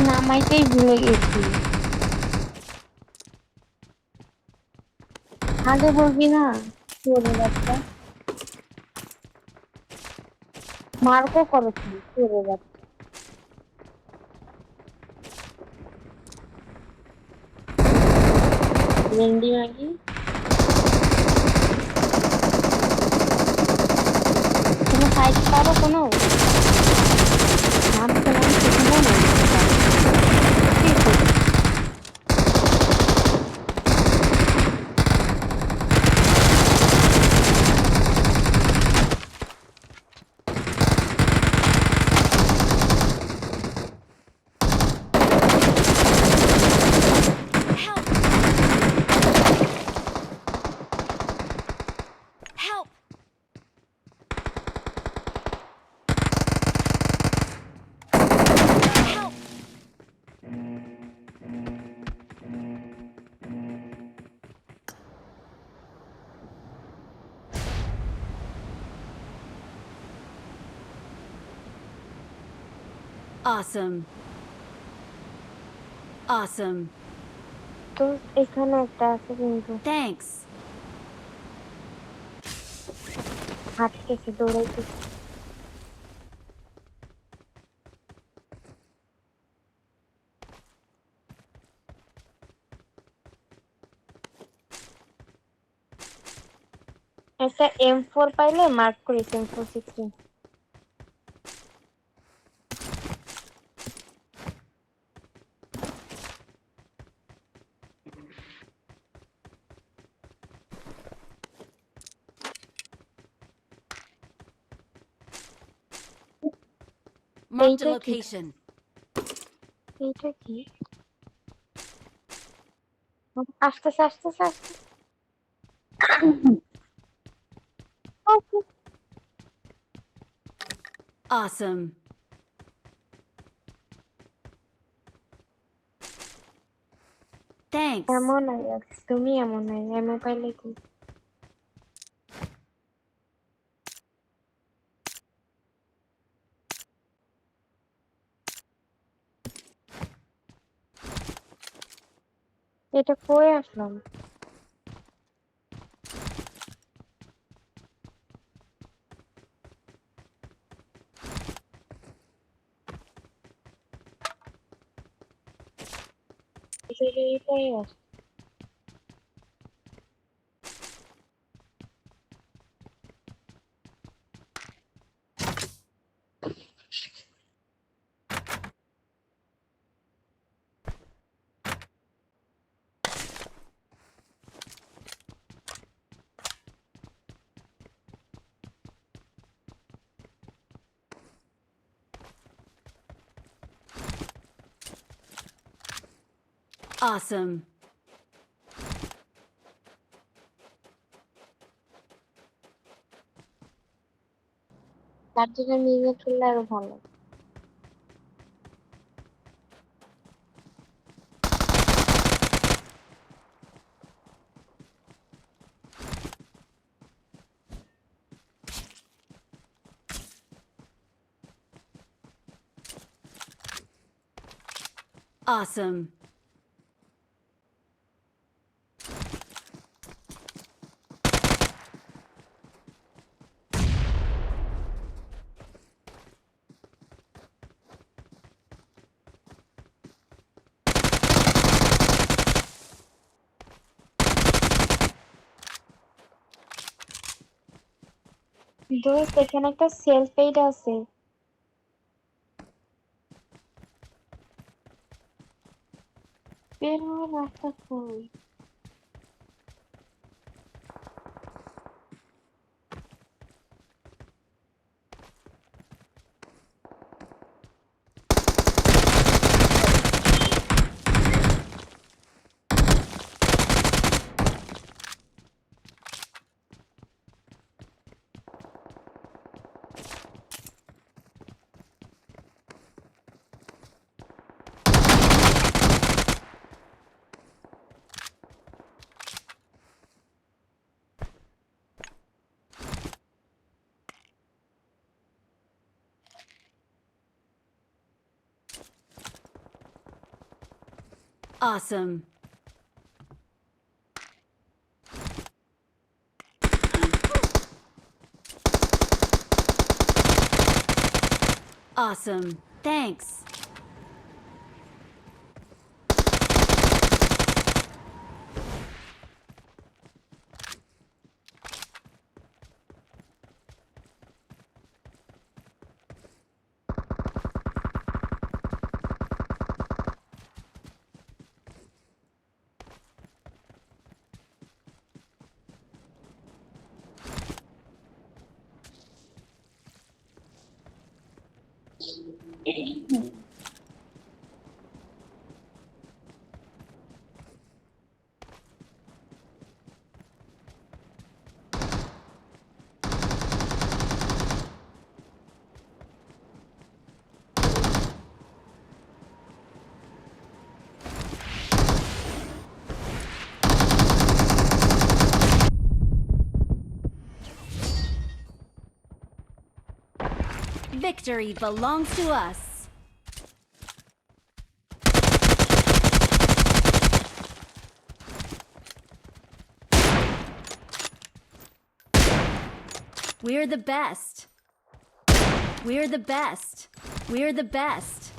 নামাইতেই ভুলে গেছি। আগে বলবি না? চোরের বাচ্চা। মার্কও করেছি চোরের বাচ্চা। রেন্ডি মাগি। কোনো ফাইট পারো কোনো? নামছে নামছে কোনো নামছে পারো। কি করবো? Help! Help! Help! Awesome. Awesome. তো এখানে একটা আছে কিন্তু Thanks. হাঁটতেছে দৌড়াইতেছে। একটা M4 পাইলে মার্ক করিস M416। Marked a এইটা কি? location. এইটা কি? আসতেছে আসতেছে আসতেছে। ওকে। Awesome. Thanks. এমন তুমি এমন এমন পাইলে কি? এটা কই আসলাম? এইটাই আসলাম। Awesome. তার জন্য নিয়ে চললে আরো ভালো। Awesome. দোস্ত এখানে একটা সেলফ এইড আছে। বের হওয়ার রাস্তা কই? Awesome. Awesome. Thanks. Victory belongs to us. We're the best. We're the best. We're the best.